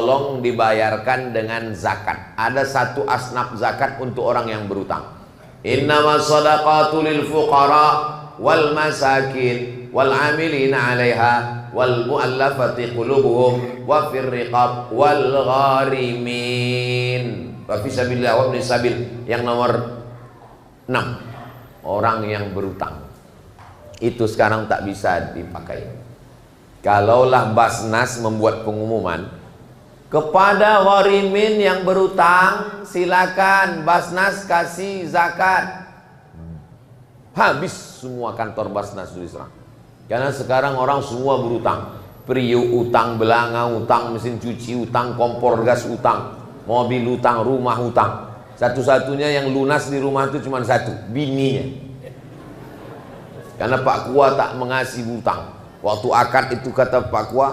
tolong dibayarkan dengan zakat. Ada satu asnaf zakat untuk orang yang berutang. Innamas shadaqatu lil fuqara wal masakin wal amilina 'alaiha wal mu'allafati qulubuhum wa fir riqab wal gharimin wa fi sabilillah wa ibn sabil. Yang nomor 6, orang yang berutang. Itu sekarang tak bisa dipakai. Kalaulah Basnas membuat pengumuman kepada gharimin yang berutang, silakan Basnas kasih zakat, habis semua kantor Basnas diserang. Karena sekarang orang semua berutang. Priuk utang, belanga utang, mesin cuci utang, kompor gas utang, mobil utang, rumah utang. Satu-satunya yang lunas di rumah itu cuma satu, bininya. Karena Pak Kua tak mengasih hutang. Waktu akad itu kata Pak Kua,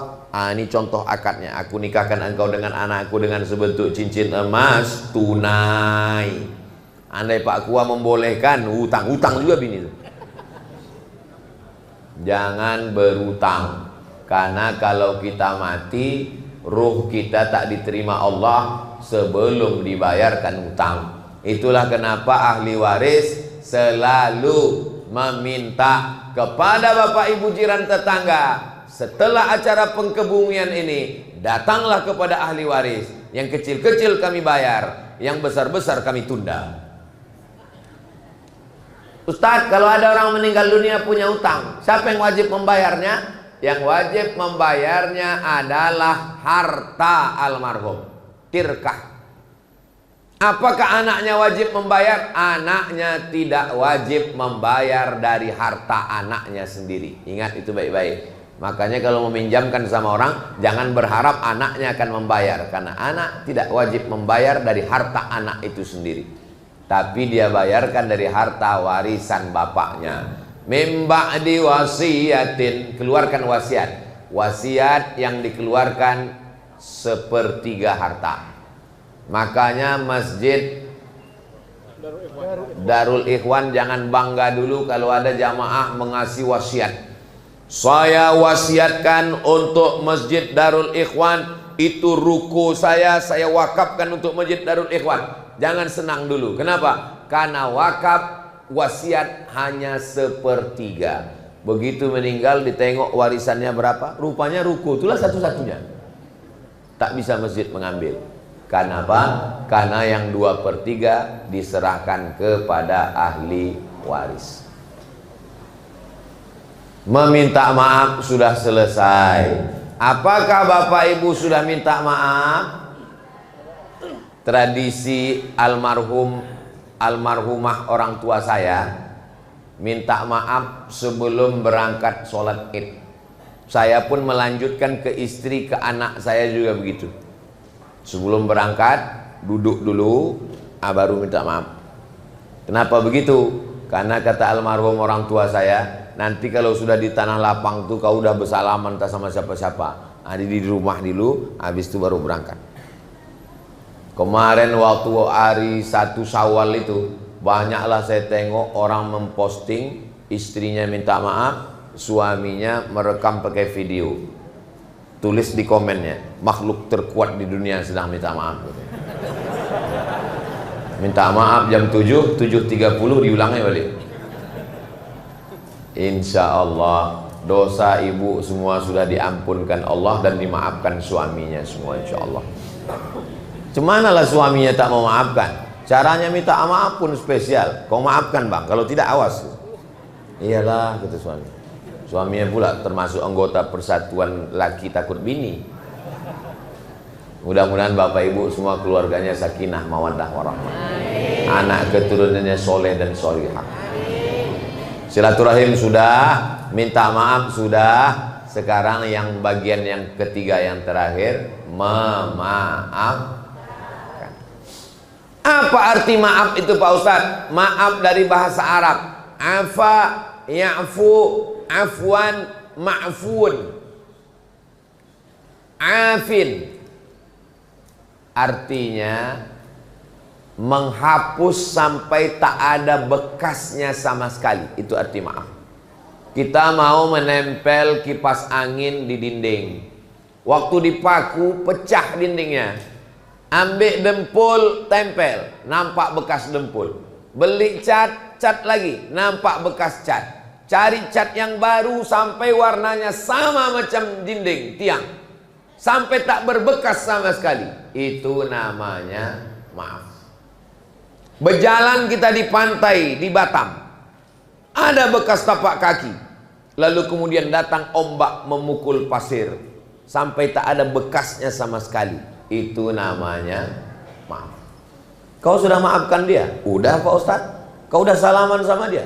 ini contoh akadnya, aku nikahkan engkau dengan anakku dengan sebentuk cincin emas tunai. Andai Pak Kua membolehkan hutang juga bini itu. Jangan berutang, karena kalau kita mati, ruh kita tak diterima Allah sebelum dibayarkan hutang. Itulah kenapa ahli waris selalu meminta kepada bapak ibu jiran tetangga, setelah acara pengkebumian ini, datanglah kepada ahli waris. Yang kecil-kecil kami bayar, yang besar-besar kami tunda. Ustadz, kalau ada orang meninggal dunia punya utang, siapa yang wajib membayarnya? Yang wajib membayarnya adalah harta almarhum, tirkah. Apakah anaknya wajib membayar? Anaknya tidak wajib membayar dari harta anaknya sendiri. Ingat itu baik-baik. Makanya kalau meminjamkan sama orang, jangan berharap anaknya akan membayar, karena anak tidak wajib membayar dari harta anak itu sendiri, tapi dia bayarkan dari harta warisan bapaknya. Mim ba'di wasiyatin, keluarkan wasiat. Wasiat yang dikeluarkan sepertiga harta. Makanya masjid Darul Ikhwan jangan bangga dulu kalau ada jamaah mengasih wasiat. Saya wasiatkan untuk masjid Darul Ikhwan, itu ruku saya wakafkan untuk masjid Darul Ikhwan. Jangan senang dulu. Kenapa? Karena wakaf wasiat hanya sepertiga. Begitu meninggal ditengok warisannya berapa, rupanya ruku, itulah satu-satunya. Tak bisa masjid mengambil. Karena apa? Karena yang 2/3 diserahkan kepada ahli waris. Meminta maaf sudah selesai. Apakah bapak ibu sudah minta maaf? Tradisi almarhumah orang tua saya minta maaf sebelum berangkat sholat id. Saya pun melanjutkan ke istri, ke anak saya juga begitu. Sebelum berangkat duduk dulu, baru minta maaf. Kenapa begitu? Karena kata almarhum orang tua saya, nanti kalau sudah di tanah lapang tuh kau udah bersalaman tak sama siapa-siapa. Di rumah dulu, habis itu baru berangkat. Kemarin waktu hari 1 Syawal itu, banyaklah saya tengok orang memposting istrinya minta maaf, suaminya merekam pakai video. Tulis di komennya, makhluk terkuat di dunia sedang minta maaf. Minta maaf jam 7:30 diulangnya balik. Insya Allah dosa ibu semua sudah diampunkan Allah dan dimaafkan suaminya semua, insya Allah. Cuman lah suaminya tak mau maafkan. Caranya minta maaf pun spesial. Kau maafkan bang, kalau tidak awas. Iyalah kata suami. Suaminya pula termasuk anggota Persatuan Laki Takut Bini. Mudah-mudahan bapak ibu semua keluarganya sakinah mawaddah warahmah. Anak keturunannya soleh dan solihah. Silaturahim sudah, minta maaf sudah. Sekarang yang bagian yang ketiga yang terakhir, memaafkan. Apa arti maaf itu Pak Ustadz? Maaf dari bahasa Arab. Afa, ya'fu, afwan, ma'fun. Afin artinya menghapus sampai tak ada bekasnya sama sekali. Itu arti maaf. Kita mau menempel kipas angin di dinding, Waktu dipaku pecah dindingnya. Ambil dempul, tempel, nampak bekas dempul. Beli cat, cat lagi, nampak bekas cat. Cari cat yang baru sampai warnanya sama macam dinding tiang, sampai tak berbekas sama sekali. Itu namanya maaf. Berjalan kita di pantai di Batam, ada bekas tapak kaki, lalu kemudian datang ombak memukul pasir sampai tak ada bekasnya sama sekali. Itu namanya maaf. Kau sudah maafkan dia? Udah Pak Ustadz. Kau udah salaman sama dia?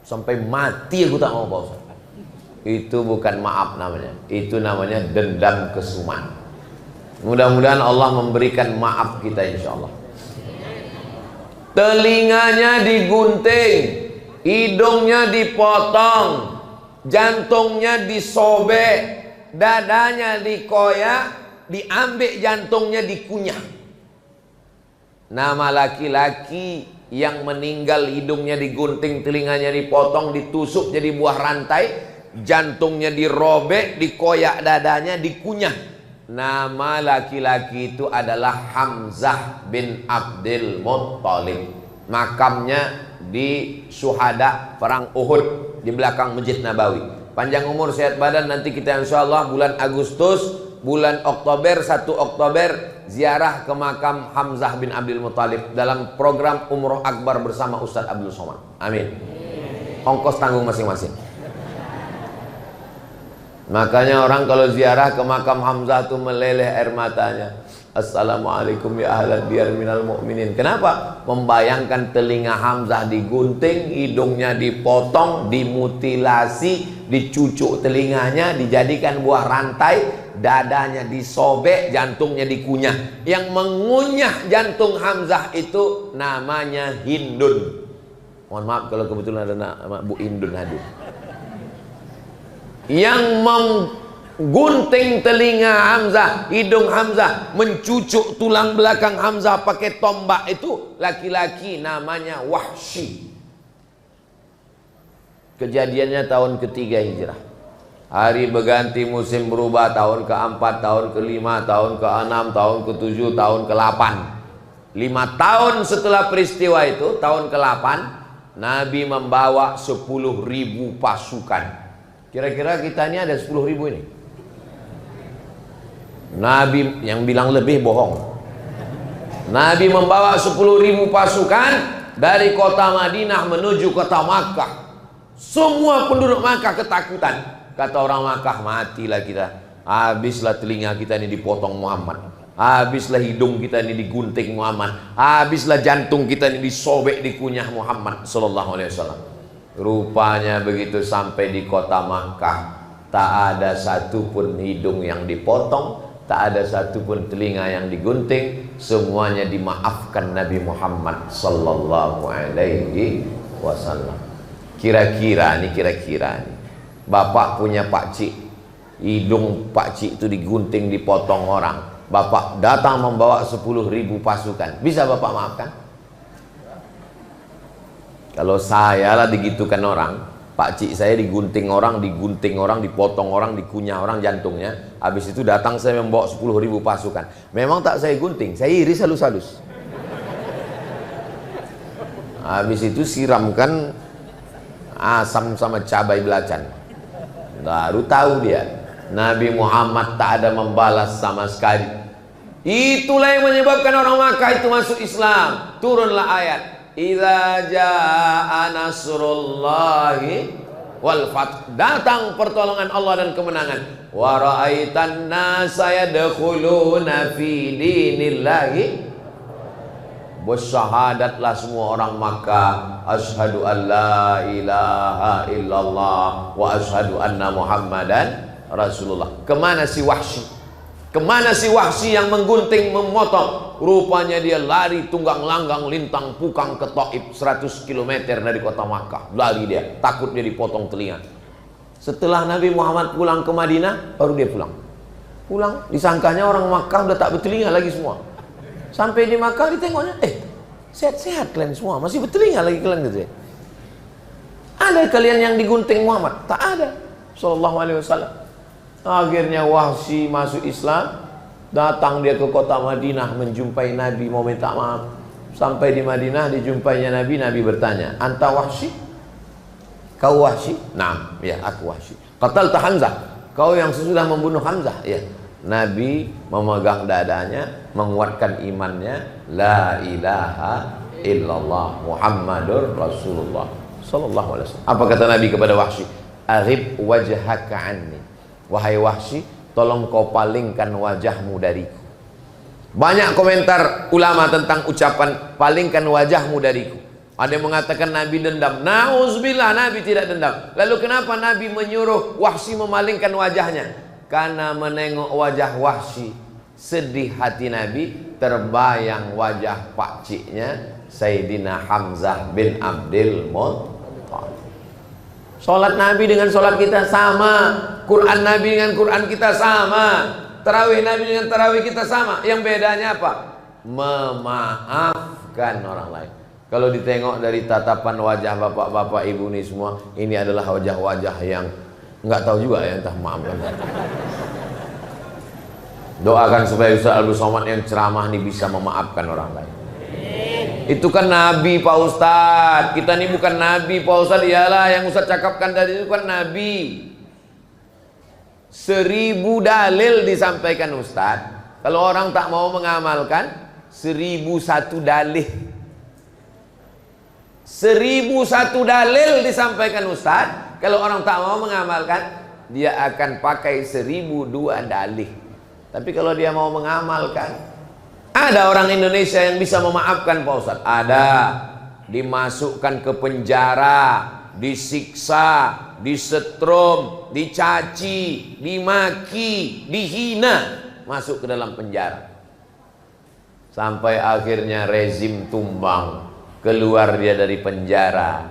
Sampai mati aku tak mau Pak Ustadz. Itu bukan maaf namanya. Itu namanya dendam kesuman. Mudah-mudahan Allah memberikan maaf kita insya Allah. Telinganya digunting, hidungnya dipotong, jantungnya disobek, dadanya dikoyak, diambil jantungnya dikunyah. Nama laki-laki yang meninggal hidungnya digunting, telinganya dipotong, ditusuk jadi buah rantai, jantungnya dirobek, dikoyak, dadanya dikunyah. Nama laki-laki itu adalah Hamzah bin Abdul Muttalib. Makamnya di Syuhada perang Uhud di belakang Masjid Nabawi. Panjang umur sehat badan, nanti kita insya Allah bulan Agustus, bulan Oktober, 1 Oktober ziarah ke makam Hamzah bin Abdul Muttalib dalam program Umroh Akbar bersama Ustadz Abdul Somad. Amin. Ongkos tanggung masing-masing. Makanya orang kalau ziarah ke makam Hamzah itu meleleh air matanya. Assalamualaikum ya ahlan diyar minal mu'minin. Kenapa? Membayangkan telinga Hamzah digunting, hidungnya dipotong, dimutilasi, dicucuk telinganya, dijadikan buah rantai, dadanya disobek, jantungnya dikunyah. Yang mengunyah jantung Hamzah itu namanya Hindun. Mohon maaf kalau kebetulan ada nama Bu Hindun hadir. Yang menggunting telinga Hamzah, hidung Hamzah, mencucuk tulang belakang Hamzah pakai tombak itu laki-laki namanya Wahsy. Kejadiannya tahun ketiga Hijrah. Hari berganti, musim berubah, tahun ke-4, tahun ke-5, tahun ke-6, tahun ke-7, tahun ke-8. 5 tahun setelah peristiwa itu, tahun ke-8, Nabi membawa 10.000 pasukan. Kira-kira kita ini ada 10.000 ini. Nabi yang bilang lebih bohong. Nabi membawa 10.000 pasukan dari kota Madinah menuju kota Makkah. Semua penduduk Makkah ketakutan. Kata orang Makkah, matilah kita. Habislah telinga kita ini dipotong Muhammad. Habislah hidung kita ini digunting Muhammad. Habislah jantung kita ini disobek dikunyah Muhammad sallallahu alaihi wasallam. Rupanya begitu sampai di kota Makkah, tak ada satupun hidung yang dipotong, tak ada satupun telinga yang digunting, semuanya dimaafkan Nabi Muhammad sallallahu alaihi wasallam. Kira-kira nih, Bapak punya pakcik, hidung pakcik itu digunting, dipotong orang. Bapak datang membawa 10.000 pasukan, bisa Bapak maafkan? Kalau saya lah digitukan orang, pakcik saya digunting orang, dipotong orang, dikunyah orang jantungnya, habis itu datang saya membawa 10.000 pasukan. Memang tak saya gunting, saya iris halus-halus. Habis itu siramkan asam sama cabai belacan. Baru tahu dia, Nabi Muhammad tak ada membalas sama sekali. Itulah yang menyebabkan orang Makkah itu masuk Islam. Turunlah ayat, idza jaa nasrullahi wal fath, datang pertolongan Allah dan kemenangan. Wa ra'aitan nasa yadkhuluna fi dinillahi, bersyahadatlah semua orang Makkah, asyhadu an la ilaha illallah wa asyhadu anna Muhammadan Rasulullah. Kemana si Wahsy? Kemana si Wahsy yang menggunting, memotong? Rupanya dia lari tunggang langgang lintang pukang ke Taif, 100 km dari kota Makkah. Lari dia, takut dia dipotong telinga. Setelah Nabi Muhammad pulang ke Madinah, baru dia pulang. Disangkanya orang Makkah udah tak bertelinga lagi semua. Sampai di Makkah ditengoknya, sehat-sehat kalian semua, masih bertelinga lagi kalian gitu ya. Ada kalian yang digunting Muhammad? Tak ada. Sallallahu alaihi wasallam. Akhirnya Wahsy masuk Islam, datang dia ke kota Madinah menjumpai Nabi, mau minta maaf. Sampai di Madinah dijumpainya Nabi, Nabi bertanya, "Anta Wahsy? Kau Wahsy?" "Naam, ya aku Wahsy." "Qatalta Hamzah? Kau yang sesudah membunuh Hamzah?" "Ya." Nabi memegang dadanya, menguatkan imannya, "La ilaha illallah Muhammadur Rasulullah sallallahu alaihi wasallam." Apa kata Nabi kepada Wahsy? "Aghib wajhaka anni." Wahai Wahsy, tolong kau palingkan wajahmu dariku. Banyak komentar ulama tentang ucapan palingkan wajahmu dariku. Ada yang mengatakan Nabi dendam. Nauzubillah, Nabi tidak dendam. Lalu kenapa Nabi menyuruh Wahsy memalingkan wajahnya? Karena menengok wajah Wahsy, sedih hati Nabi, terbayang wajah pakciknya Sayyidina Hamzah bin Abdul Muttalib. Sholat Nabi dengan sholat kita sama, Quran Nabi dengan Quran kita sama, tarawih Nabi dengan tarawih kita sama. Yang bedanya apa? Memaafkan orang lain. Kalau ditengok dari tatapan wajah bapak-bapak ibu ini semua, ini adalah wajah-wajah yang nggak tahu juga ya, entah maafkan. Doakan supaya Ustaz Abdul Somad yang ceramah ini bisa memaafkan orang lain. Itu kan Nabi Pak Ustadz. Kita ini bukan Nabi Pak Ustadz. Iyalah yang Ustadz cakapkan tadi itu kan Nabi. 1000 dalil disampaikan Ustadz. Kalau orang tak mau mengamalkan, 1001 dalil. 1001 dalil disampaikan Ustadz. Kalau orang tak mau mengamalkan, dia akan pakai 1002 dalil. Tapi kalau dia mau mengamalkan, ada orang Indonesia yang bisa memaafkan Pak Ustadz? Ada. Dimasukkan ke penjara, disiksa, disetrum, dicaci, dimaki, dihina, masuk ke dalam penjara. Sampai akhirnya rezim tumbang, keluar dia dari penjara.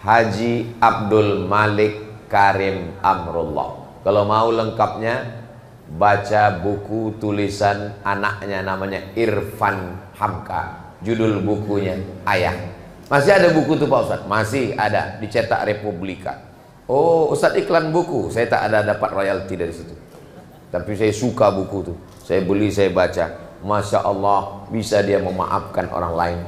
Haji Abdul Malik Karim Amrullah. Kalau mau lengkapnya, baca buku tulisan anaknya namanya Irfan Hamka. Judul bukunya Ayah. Masih ada buku tuh Pak Ustadz? Masih ada, dicetak Republika. Oh, Ustadz iklan buku. Saya tak ada dapat royalti dari situ. Tapi saya suka buku tuh. Saya beli, saya baca. Masya Allah, bisa dia memaafkan orang lain.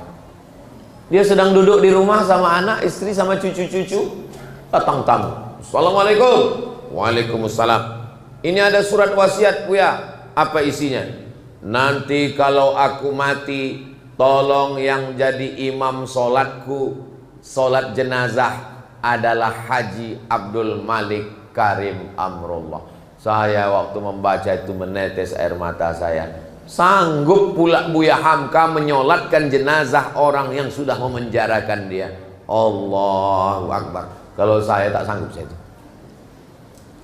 Dia sedang duduk di rumah sama anak, istri, sama cucu-cucu. Datang tamu. Assalamualaikum. Waalaikumsalam. Ini ada surat wasiat Buya. Apa isinya? Nanti kalau aku mati, tolong yang jadi imam solatku, solat jenazah adalah Haji Abdul Malik Karim Amrullah. Saya waktu membaca itu menetes air mata saya. Sanggup pula Buya Hamka menyolatkan jenazah orang yang sudah memenjarakan dia. Allahu Akbar. Kalau saya tak sanggup saya itu.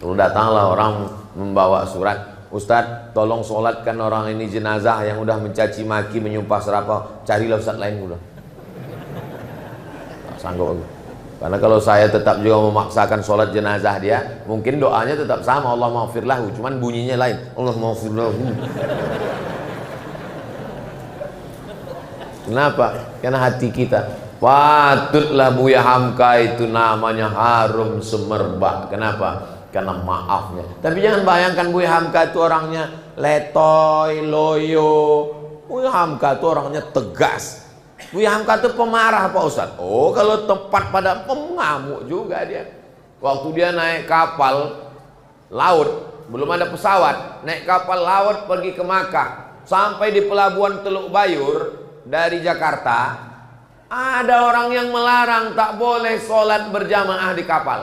Lalu datanglah orang membawa surat, Ustadz tolong sholatkan orang ini jenazah yang udah mencaci maki, menyumpah serapah. Carilah Ustadz lain udah. Tak sanggup aku. Karena kalau saya tetap juga memaksakan sholat jenazah dia, mungkin doanya tetap sama, Allah maghfirlahu, cuman bunyinya lain, Allah maghfirlahu. Kenapa? Karena hati kita, patutlah Buya Hamka itu namanya harum semerbak. Kenapa? Karena maafnya. Tapi jangan bayangkan Buya Hamka itu orangnya letoy, loyo. Buya Hamka itu orangnya tegas. Buya Hamka itu pemarah Pak Ustadz. Oh, kalau tepat pada pengamuk juga dia. Waktu dia naik kapal laut, belum ada pesawat, naik kapal laut pergi ke Makkah, sampai di pelabuhan Teluk Bayur dari Jakarta, ada orang yang melarang tak boleh sholat berjamaah di kapal.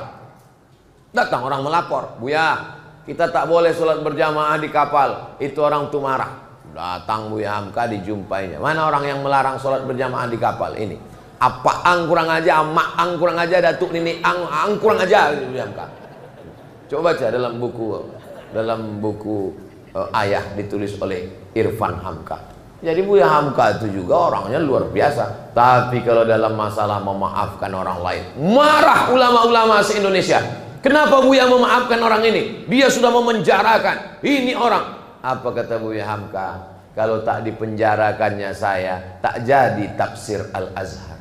Datang orang melapor, Buya, kita tak boleh sholat berjamaah di kapal. Itu orang tuh marah. Datang Buya Hamka, dijumpainya. Mana orang yang melarang sholat berjamaah di kapal ini? Apa ang kurang aja, mak ang kurang aja, datuk nini ang kurang aja. Buya Hamka. Coba baca dalam buku Ayah ditulis oleh Irfan Hamka. Jadi Buya Hamka itu juga orangnya luar biasa. Tapi kalau dalam masalah memaafkan orang lain, marah ulama-ulama se-Indonesia. Kenapa Buya memaafkan orang ini? Dia sudah memenjarakan. Ini orang. Apa kata Buya Hamka? Kalau tak dipenjarakannya saya, tak jadi tafsir Al-Azhar.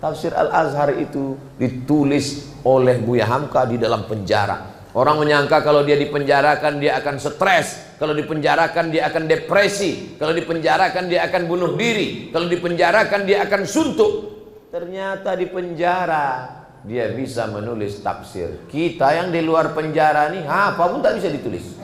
Tafsir Al-Azhar itu ditulis oleh Buya Hamka di dalam penjara. Orang menyangka kalau dia dipenjarakan dia akan stres, kalau dipenjarakan dia akan depresi, kalau dipenjarakan dia akan bunuh diri, kalau dipenjarakan dia akan suntuk. Ternyata di penjara dia bisa menulis tafsir. Kita yang di luar penjara nih apa pun tak bisa ditulis.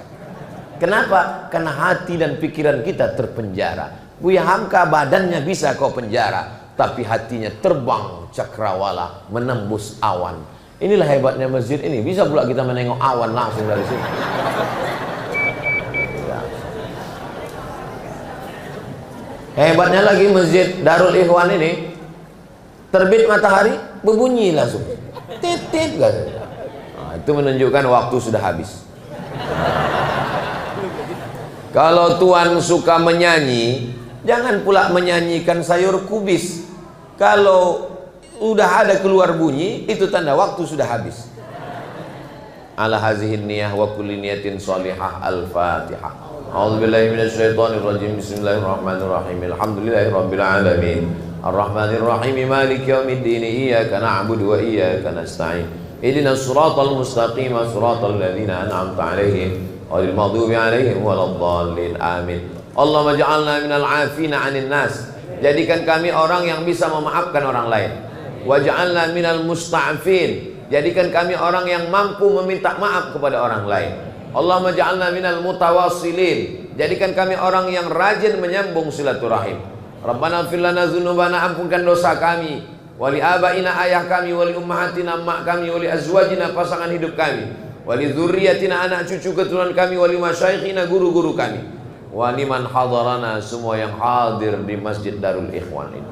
Kenapa? Karena hati dan pikiran kita terpenjara. Buya Hamka badannya bisa kau penjara, tapi hatinya terbang cakrawala menembus awan. Inilah hebatnya masjid ini, bisa pula kita menengok awan langsung dari sini. Hebatnya lagi masjid Darul Ikhwan ini, terbit matahari berbunyi langsung, titit kan. Nah, itu menunjukkan waktu sudah habis. Kalau tuan suka menyanyi, jangan pula menyanyikan sayur kubis. Kalau udah ada keluar bunyi, itu tanda waktu sudah habis. Ala hazihin niyah wa kulli niyatin sholihah. Al-Fatihah. A'udzubillahi minasyaitonir rajim. Bismillahirrahmanirrahim. Alhamdulillahirabbil alamin. Arrahmanirrahim. Maliki yaumiddin. Iyyaka na'budu wa iyyaka nasta'in. Ihdinas siratal mustaqim, siratal ladzina an'amta 'alaihim ghairil maghdubi 'alaihim waladdallin. Amin. Allahumma ij'alna minal 'afina 'anil nas. Jadikan kami orang yang bisa memaafkan orang lain. Waj'alna minal musta'afin. Jadikan kami orang yang mampu meminta maaf kepada orang lain. Allahumma ja'alna minal mutawassilin. Jadikan kami orang yang rajin menyambung silaturahim. Rabbana ighfir lana dzunubana, ampunkan dosa kami, wali abaina, ayah kami, wali ummahatina, mak kami, wali azwajina, pasangan hidup kami, wali dzurriyyatina, anak cucu keturunan kami, wali masyaikhina, guru-guru kami, wali man hadarana, semua yang hadir di Masjid Darul Ikhwan ini,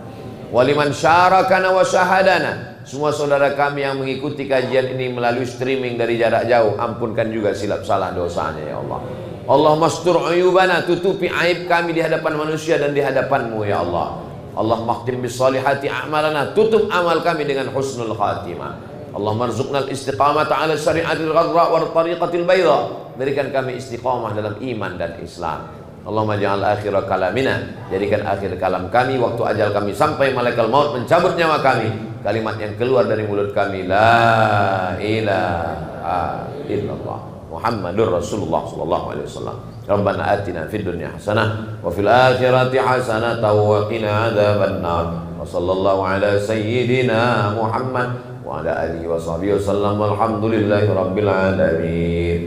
waliman syarakana wa syahadana, semua saudara kami yang mengikuti kajian ini melalui streaming dari jarak jauh, ampunkan juga silap salah dosanya ya Allah. Allahumma astur uyubana, tutupi aib kami di hadapan manusia dan di hadapan-Mu ya Allah. Allahumma khtim bis solihati a'malana, tutup amal kami dengan husnul khatimah. Allahumma rzuqnal istiqamata ala syari'atil ghadra wa tariqatil bayda, berikan kami istiqamah dalam iman dan Islam. Allahumma ja'al akhira kalamina, jadikan akhir kalam kami waktu ajal kami sampai malaikat maut mencabut nyawa kami, kalimat yang keluar dari mulut kami, la ilaha illallah Muhammadur Rasulullah sallallahu alaihi wasallam. Rabbana atina fid dunya hasanah wa fil akhirati hasanah wa qina adzabannar. Wa sallallahu ala sayyidina Muhammad wa ala alihi wa sahbihi wasallam. Walhamdulillahi rabbil alamin.